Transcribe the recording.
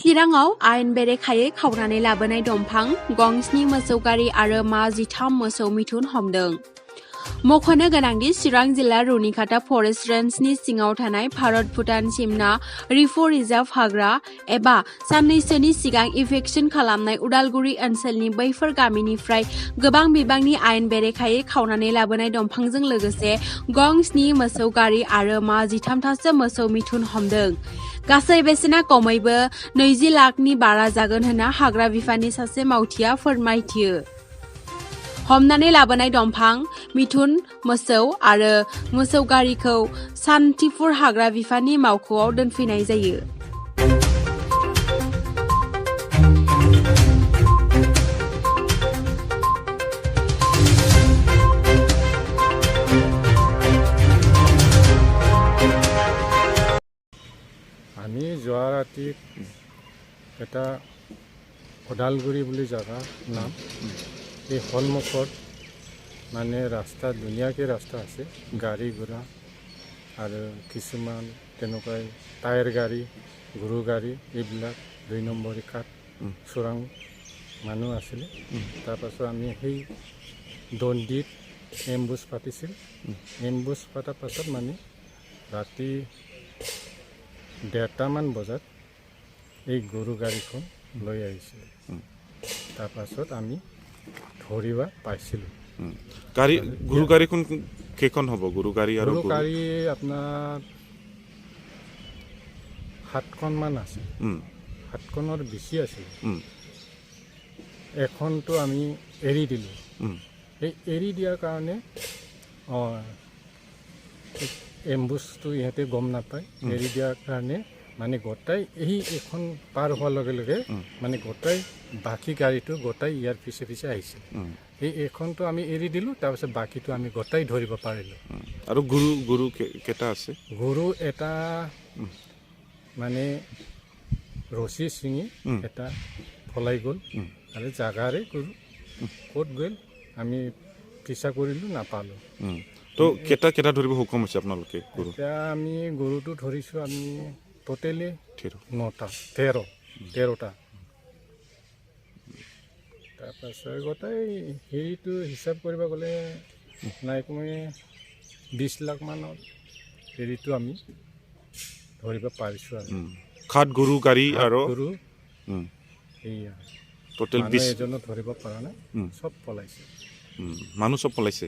चिराङाव आयेन बेरेखायै खावनानै लाबोनाय दंफां गंस्नि मोसौ गारि आरो मा 13 मोसौ मिथुन हमदों। मख'नो गोनांदि चिरां जिल्ला रुनिखाता फरेस्ट रेन्जनि सिङाव थानाय भारत भुटान सिमना रिफु रिजार्भ हाग्रा एबा साननैसोनि सिगां इभेक्सन खालामनाय उदालगुरि ओनसोलनि बैफोर गामिनिफ्राय गोबां बिबांनि आयेन बेरेखायै खावनानै लाबोनाय दंफांजों लोगोसे गं 7 मोसौ गारि आरो मा 13थासो मोसौ मिथुन हमदों। गासै बेसेना खमैबो 20 लाखनि बारा जागोन होनना हाग्रा बिफाननि सासे मावथिआ फोरमायथियो। हमनानै लाबोनाय दंफां मिथुन मोसौ आरो मोसौ गारिखौ सान्तिपुर हाग्रा बिफाननि मावख'आव दोनफैनाय जायो। আমি যোৱা ৰাতি এটা ওদালগুৰি বুলি জাগা নাম এই সন্মুখত মানে ৰাস্তা ধুনীয়াকৈ ৰাস্তা আছে গাড়ী ঘোঁৰা আৰু কিছুমান তেনেকুৱাই টায়াৰ গাড়ী গৰু গাড়ী এইবিলাক 2 নম্বৰ কাঠ চোৰাং মানুহ আছিলে। তাৰপাছত আমি সেই দণ্ডিত এম্বুজ পাতিছিল। এম্বুজ পতাৰ পাছত মানে ৰাতি 1:30মান বজাত এই গৰু গাড়ীখন লৈ আহিছিল। তাৰপাছত আমি ধৰিব পাইছিলোঁ। গৰু গাড়ীখন কেইখন হ'ব? গৰু গাড়ী আৰু গৰু গাড়ী আপোনাৰ 7খনমান আছে। 7খনৰ বেছি আছিল। এখনটো আমি এৰি দিলোঁ। এই এৰি দিয়াৰ কাৰণে এম্বুজটো ইহঁতে গম নাপায়। এৰি দিয়াৰ কাৰণে মানে গোটাই এই এখন পাৰ হোৱাৰ লগে লগে মানে গোটাই বাকী গাড়ীটো গোটাই ইয়াৰ পিছে পিছে আহিছিল। এই এখনটো আমি এৰি দিলোঁ, তাৰপিছত বাকীটো আমি গোটাই ধৰিব পাৰিলোঁ। আৰু গৰু কেইটা আছে? গৰু এটা মানে ৰছী ছিঙি এটা পলাই গ'ল আৰু জাগাৰে গৰু ক'ত গ'ল আমি পিছা কৰিলোঁ, নাপালোঁ। তো কেইটা ধৰিব সক্ষম হৈছে আপোনালোকে? এতিয়া আমি গৰুটো ধৰিছোঁ আমি টোটেলি 13টা। তাৰপাছত গোটেই হেৰিটো হিচাপ কৰিব গ'লে নাই কমে 20 লাখমানৰ হেৰিটো আমি ধৰিব পাৰিছোঁ। আৰু সাত গৰু গাড়ী আৰু গৰু সেয়া টোটেল 20 এজনো ধৰিব পৰা নাই। চব পলাইছে। মানুহ চব পলাইছে।